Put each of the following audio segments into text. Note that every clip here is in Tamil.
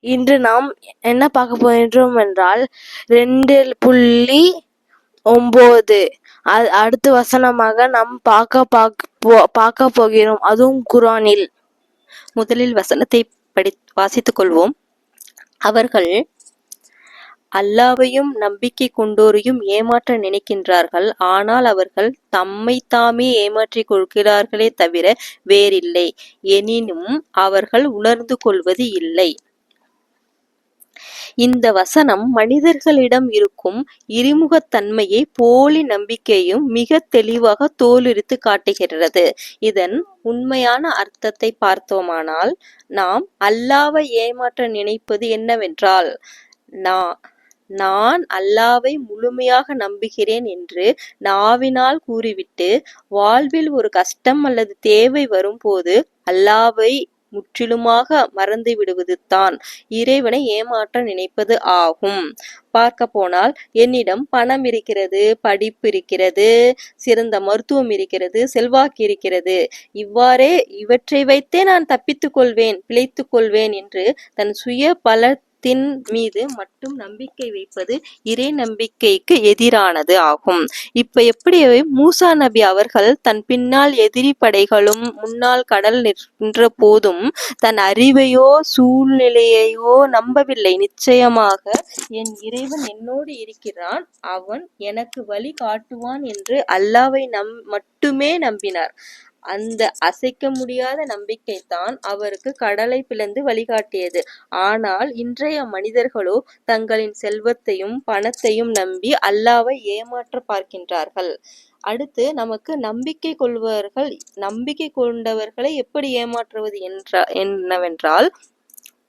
இன்று நாம் என்ன பார்க்க போகின்றோம் என்றால் 2.9 அடுத்த வசனமாக நாம் பார்க்க போகிறோம். அதுவும் குர்ஆனில். முதலில் வசனத்தை வாசித்துக் கொள்வோம். அவர்கள் அல்லாஹ்வையும் நம்பிக்கை கொண்டோரையும் ஏமாற்ற நினைக்கின்றார்கள். ஆனால் அவர்கள் தம்மைத்தாமே ஏமாற்றிக் கொள்கிறார்களே தவிர வேறில்லை. எனினும் அவர்கள் உணர்ந்து கொள்வது இல்லை. இந்த வசனம் மனிதர்களிடம் இருக்கும் இருமுகத்தன்மையை போலி நம்பிக்கையும் மிக தெளிவாக தோலுரித்து காட்டுகிறது. இதன் உண்மையான அர்த்தத்தை பார்த்தோமானால், நாம் அல்லாஹ்வை ஏமாற்ற நினைப்பது என்னவென்றால், நான் அல்லாஹ்வை முழுமையாக நம்புகிறேன் என்று நாவினால் கூறிவிட்டு, வாழ்வில் ஒரு கஷ்டம் அல்லது தேவை வரும்போது அல்லாஹ்வை முற்றிலுமாக மறந்து விடுவது தான் இறைவனை ஏமாற்ற நினைப்பது ஆகும். பார்க்க போனால், என்னிடம் பணம் இருக்கிறது, படிப்பு இருக்கிறது, சிறந்த மருத்துவம் இருக்கிறது, செல்வாக்கு இருக்கிறது, இவற்றை வைத்தே நான் தப்பித்துக் கொள்வேன், பிழைத்துக் கொள்வேன் என்று தன் சுய பலத்தின் மீது மட்டும் நம்பிக்கை வைப்பது இறை நம்பிக்கைக்கு எதிரானது ஆகும். இப்ப எப்படி மூசா நபி அவர்கள் தன் பின்னால் எதிரி படைகளும் முன்னால் கடல் நின்ற போதும் தன் அறிவையோ சூழ்நிலையையோ நம்பவில்லை. நிச்சயமாக என் இறைவன் என்னோடு இருக்கிறான், அவன் எனக்கு வழி காட்டுவான் என்று அல்லாஹ்வை மட்டுமே நம்பினார். அந்த அசைக்க முடியாத நம்பிக்கைதான் அவருக்கு கடலை பிளந்து வழிகாட்டியது. ஆனால் இன்றைய மனிதர்களோ தங்களின் செல்வத்தையும் பணத்தையும் நம்பி அல்லாஹ்வை ஏமாற்ற பார்க்கின்றார்கள். அடுத்து நமக்கு நம்பிக்கை கொண்டவர்களை எப்படி ஏமாற்றுவது என்னவென்றால்,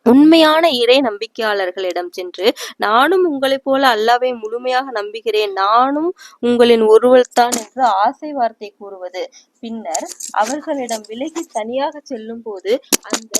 உண்மையான இறை நம்பிக்கையாளர்களிடம் சென்று, நானும் உங்களைப் போல அல்லாஹ்வை முழுமையாக நம்புகிறேன், நானும் உங்களின் ஒருவர்தான் என்று ஆசை வார்த்தை கூறுவது. பின்னர் அவர்களிடம் விலகி தனியாக செல்லும் போது அந்த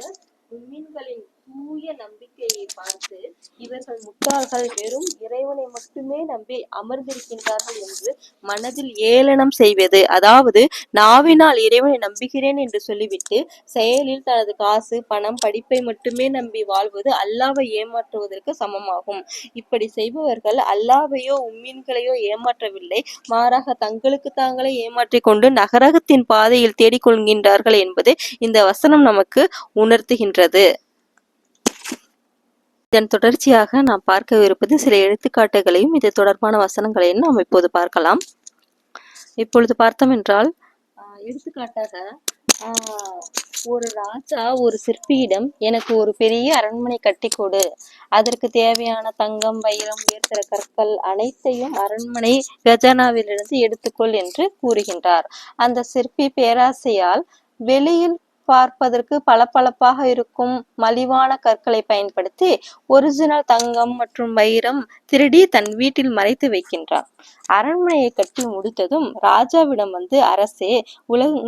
முஃமின்களின் தூய நம்பிக்கையை பார்த்து, இவர்கள் முட்டாள்கள், வெறும் இறைவனை மட்டுமே நம்பி அமர்ந்திருக்கின்றார்கள் என்று மனதில் ஏளனம் செய்வது. அதாவது நாவினால் இறைவனை நம்புகிறேன் என்று சொல்லிவிட்டு செயலில் தனது காசு, பணம், படிப்பை மட்டுமே நம்பி வாழ்வது அல்லாஹ்வை ஏமாற்றுவதற்கு சமமாகும். இப்படி செய்பவர்கள் அல்லாஹ்வையோ முஃமின்களையோ ஏமாற்றவில்லை, மாறாக தங்களுக்கு தாங்களே ஏமாற்றிக் கொண்டு நரகத்தின் பாதையில் தேடிக்கொள்கின்றார்கள் என்பதை இந்த வசனம் நமக்கு உணர்த்துகின்றது. இதன் தொடர்ச்சியாக நாம் பார்க்கவிருப்பது சில எடுத்துக்காட்டுகளையும் இது தொடர்பான வசனங்களையும் நாம் இப்போது பார்க்கலாம். இப்பொழுது பார்த்தோம் என்றால், எடுத்துக்காட்டாக ஒரு ராஜா ஒரு சிற்பியிடம், எனக்கு ஒரு பெரிய அரண்மனை கட்டி கொடு, அதற்கு தேவையான தங்கம், வைரம், உயர்தர கற்கள் அனைத்தையும் அரண்மனை கஜானாவிலிருந்து எடுத்துக்கொள் என்று கூறுகின்றார். அந்த சிற்பி பேராசையால் வெளியில் பார்ப்பதற்கு பளபளப்பாக இருக்கும் மலிவான கற்களை பயன்படுத்தி ஒரிஜினல் தங்கம் மற்றும் வைரம் திருடி தன் வீட்டில் மறைத்து வைக்கின்றான். அரண்மனையை கட்டி முடித்ததும் ராஜாவிடம் வந்து, அரசே,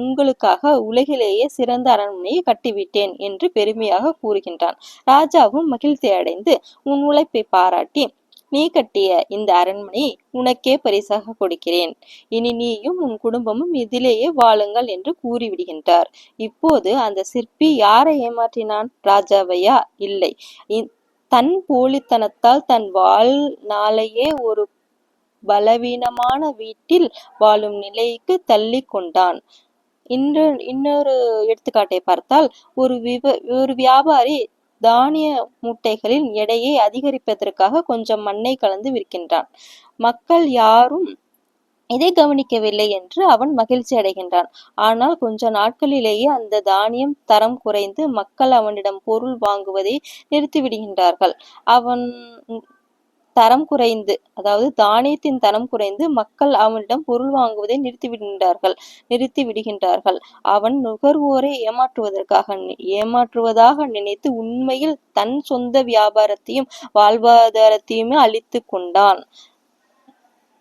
உங்களுக்காக உலகிலேயே சிறந்த அரண்மனையை கட்டிவிட்டேன் என்று பெருமையாக கூறுகின்றான். ராஜாவும் மகிழ்ச்சி அடைந்து, உன் உழைப்பை பாராட்டி, நீ கட்டிய இந்த அரண்மனையை உனக்கே பரிசாக கொடுக்கிறேன், இனி நீயும் உன் குடும்பமும் இதிலேயே வாழுங்கள் என்று கூறிவிடுகின்றார். இப்போது அந்த சிற்பி யாரை ஏமாற்றினான்? ராஜாவையா? இல்லை, தன் போலித்தனத்தால் தன் வாழ்நாளையே ஒரு பலவீனமான வீட்டில் வாழும் நிலைக்கு தள்ளி கொண்டான். இன்னொரு எடுத்துக்காட்டை பார்த்தால், ஒரு வியாபாரி தானிய மூட்டைகளின் எடையை அதிகரிப்பதற்காக கொஞ்சம் மண்ணை கலந்து விற்கின்றான். மக்கள் யாரும் இதை கவனிக்கவில்லை என்று அவன் மகிழ்ச்சி அடைகின்றான். ஆனால் கொஞ்ச நாட்களிலேயே அந்த தானியம் தரம் குறைந்து மக்கள் அவனிடம் பொருள் வாங்குவதை நிறுத்திவிடுகின்றார்கள். தானியத்தின் தரம் குறைந்து மக்கள் அவனிடம் பொருள் வாங்குவதை நிறுத்தி விடுகின்றார்கள். அவன் நுகர்வோரை ஏமாற்றுவதாக நினைத்து உண்மையில் தன் சொந்த வியாபாரத்தையும் வாழ்வாதாரத்தையுமே அழித்து கொண்டான்.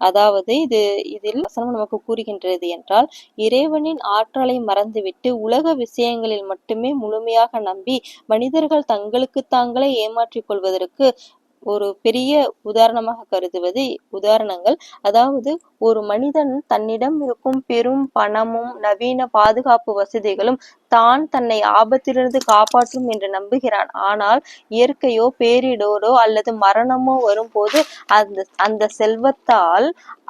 அதாவது இதில் வசனம் நமக்கு கூறுகின்றது என்றால், இறைவனின் ஆற்றலை மறந்துவிட்டு உலக விஷயங்களில் மட்டுமே முழுமையாக நம்பி மனிதர்கள் தங்களுக்கு தாங்களே ஏமாற்றிக் கொள்வதற்கு ஒரு பெரிய உதாரணமாக கருதுவது உதாரணங்கள். அதாவது ஒரு மனிதன் தன்னிடம் இருக்கும் பெரும் பணமும் நவீன பாதுகாப்பு வசதிகளும் தான் தன்னை ஆபத்திலிருந்து காப்பாற்றும் என்று நம்புகிறான். ஆனால் இயற்கையோ பேரிடரோ அல்லது மரணமோ வரும்போது அந்த செல்வத்தால்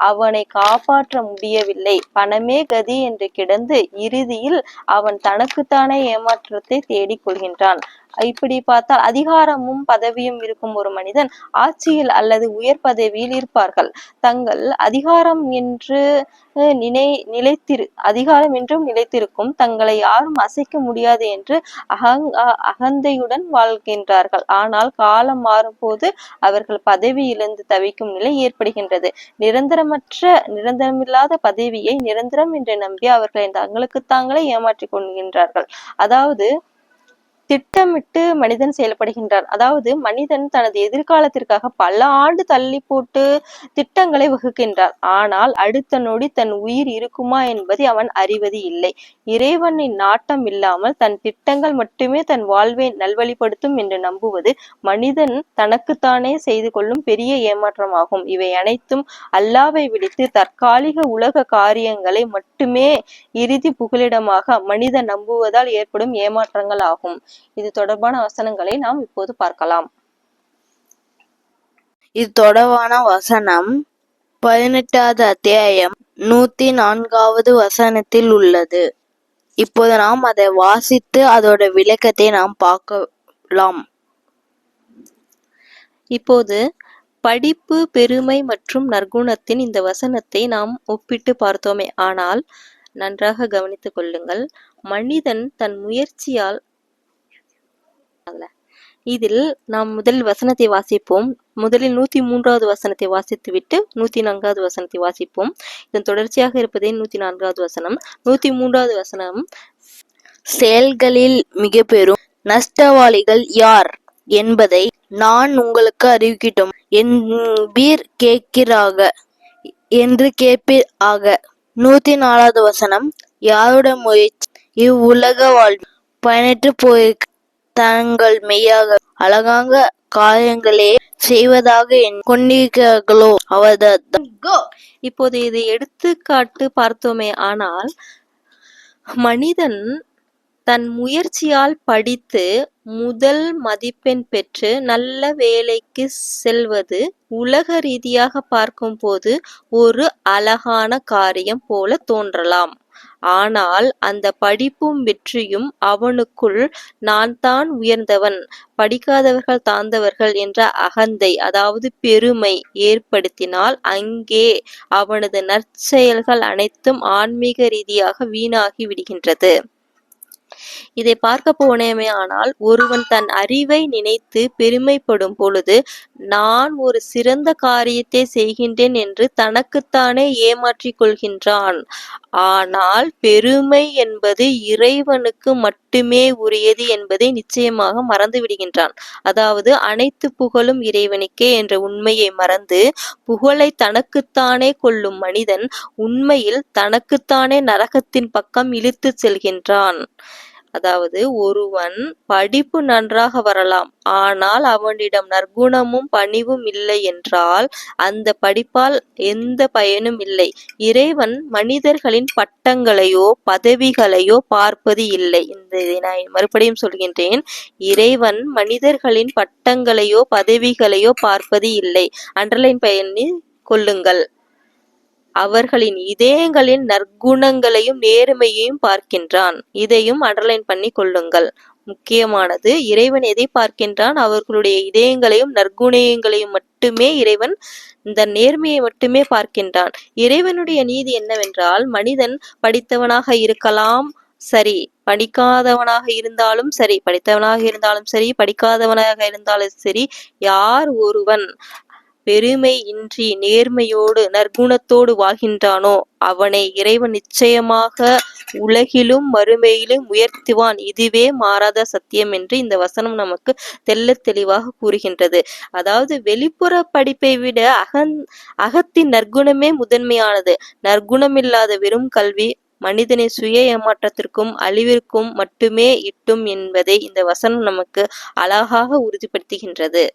அவனை காப்பாற்ற முடியவில்லை. பணமே கதி என்று கிடந்து இறுதியில் அவன் தனக்குத்தானே ஏமாற்றத்தை தேடிக் கொள்கின்றான். இப்படி பார்த்தால் அதிகாரமும் பதவியும் இருக்கும் ஒரு மனிதன் ஆட்சியில் அல்லது உயர் பதவியில் இருப்பார்கள். தங்கள் அதிகாரம் என்றும் நிலைத்திருக்கும், தங்களை யாரும் அசைக்க முடியாது என்று அகந்தையுடன் வாழ்கின்றார்கள். ஆனால் காலம் மாறும்போது அவர்கள் பதவி இழந்து தவிக்கும் நிலை ஏற்படுகின்றது. நிரந்தரமில்லாத பதவியை நிரந்தரம் என்று நம்பி அவர்களை தங்களுக்கு தாங்களே ஏமாற்றிக் கொள்கின்றார்கள். அதாவது திட்டமிட்டு மனிதன் செயல்படுகின்றான். அதாவது மனிதன் தனது எதிர்காலத்திற்காக பல ஆண்டு தள்ளி போட்டு திட்டங்களை வகுக்கின்றான். ஆனால் அடுத்த நொடி தன் உயிர் இருக்குமா என்பதை அவன் அறிவது இல்லை. இறைவனின் நாட்டம் இல்லாமல் தன் திட்டங்கள் மட்டுமே தன் வாழ்வை நல்வழிப்படுத்தும் என்று நம்புவது மனிதன் தனக்குத்தானே செய்து கொள்ளும் பெரிய ஏமாற்றமாகும். இவை அனைத்தும் அல்லாவை விடுத்து தற்காலிக உலக காரியங்களை மட்டுமே இறுதி புகலிடமாக மனிதன் நம்புவதால் ஏற்படும் ஏமாற்றங்கள் ஆகும். இது தொடர்பான வசனங்களை நாம் இப்போது பார்க்கலாம். இது தொடர்பான வசனம் 18வது அத்தியாயம் 104வது வசனத்தில் உள்ளது. இப்போது நாம் அதை வாசித்து அதோட விளக்கத்தை நாம் பார்க்கலாம். இப்போது படிப்பு, பெருமை மற்றும் நற்குணத்தின் இந்த வசனத்தை நாம் ஒப்பிட்டு பார்த்தோமே. ஆனால் நன்றாக கவனித்துக் கொள்ளுங்கள். மனிதன் தன் முயற்சியால் இதில் நாம் முதலில் வசனத்தை வாசிப்போம். முதலில் 103வது வசனத்தை வாசித்து விட்டு 104வது வசனத்தை வாசிப்போம். இதன் தொடர்ச்சியாக இருப்பதே 104வது வசனம். 103வது வசனம், செயல்களில் மிக பெரும் நஷ்டவாளிகள் யார் என்பதை நான் உங்களுக்கு அறிவிக்கட்டும் என்று கேட்பீராக. 104வது வசனம், யாருடைய முயற்சி இவ்வுலக வாழ்வு பயனற்று போயிருக்க தங்கள் மெய்யாக அழகாக காரியங்களே செய்வதாக கொண்டிருக்கிறார்களோ அவர்தான். இப்போது இதை எடுத்துக்காட்டு பார்த்தோமே. ஆனால் மனிதன் தன் முயற்சியால் படித்து முதல் மதிப்பெண் பெற்று நல்ல வேலைக்கு செல்வது உலக ரீதியாக பார்க்கும் போது ஒரு அழகான காரியம் போல தோன்றலாம். ஆனால் அந்த படிப்பும் வெற்றியும் அவனுக்குள் நான் தான் உயர்ந்தவன், படிக்காதவர்கள் தாழ்ந்தவர்கள் என்ற அகந்தை, அதாவது பெருமை ஏற்படுத்தினால் அங்கே அவனது நற்செயல்கள் அனைத்தும் ஆன்மீக ரீதியாக வீணாகி விடுகின்றது. இதை பார்க்க போனேமே. ஆனால் ஒருவன் தன் அறிவை நினைத்து பெருமைப்படும் பொழுது நான் ஒரு சிறந்த காரியத்தை செய்கின்றேன் என்று தனக்குத்தானே ஏமாற்றிக் கொள்கின்றான். ஆனால் பெருமை என்பது இறைவனுக்கு மட்டுமே உரியது என்பதை நிச்சயமாக மறந்து விடுகின்றான். அதாவது அனைத்து புகழும் இறைவனுக்கே என்ற உண்மையை மறந்து புகழை தனக்குத்தானே கொள்ளும் மனிதன் உண்மையில் தனக்குத்தானே நரகத்தின் பக்கம் இழுத்து செல்கின்றான். அதாவது ஒருவன் படிப்பு நன்றாக வரலாம், ஆனால் அவனிடம் நற்குணமும் பணிவும் இல்லை என்றால் அந்த படிப்பால் எந்த பயனும் இல்லை. இறைவன் மனிதர்களின் பட்டங்களையோ பதவிகளையோ பார்ப்பது இல்லை. இதை நான் மறுபடியும் சொல்கின்றேன். இறைவன் மனிதர்களின் பட்டங்களையோ பதவிகளையோ பார்ப்பது இல்லை. அண்டர்லைன் பண்ணி கொள்ளுங்கள். அவர்களின் இதயங்களின் நற்குணங்களையும் நேர்மையையும் பார்க்கின்றான். இதையும் அண்டர்லைன் பண்ணி கொள்ளுங்கள். முக்கியமானது, இறைவன் எதை பார்க்கின்றான்? அவர்களுடைய இதயங்களையும் நற்குணங்களையும் மட்டுமே இறைவன், இந்த நேர்மையை மட்டுமே பார்க்கின்றான். இறைவனுடைய நீதி என்னவென்றால், மனிதன் படித்தவனாக இருக்கலாம் சரி, படிக்காதவனாக இருந்தாலும் சரி, படித்தவனாக இருந்தாலும் சரி, படிக்காதவனாக இருந்தாலும் சரி, யார் ஒருவன் பெருமை இன்றி நேர்மையோடு நற்குணத்தோடு வாழ்கின்றானோ அவனை இறைவன் நிச்சயமாக உலகிலும் மறுமையிலும் உயர்த்துவான். இதுவே மாறாத சத்தியம் என்று இந்த வசனம் நமக்கு தெள்ளத் தெளிவாக கூறுகின்றது. அதாவது வெளிப்புற படிப்பை விட அகத்தின் நற்குணமே முதன்மையானது. நற்குணமில்லாத வெறும் கல்வி மனிதனை சுய ஏமாற்றத்திற்கும் அழிவிற்கும் மட்டுமே இட்டும் என்பதை இந்த வசனம் நமக்கு அழகாக உறுதிப்படுத்துகின்றது.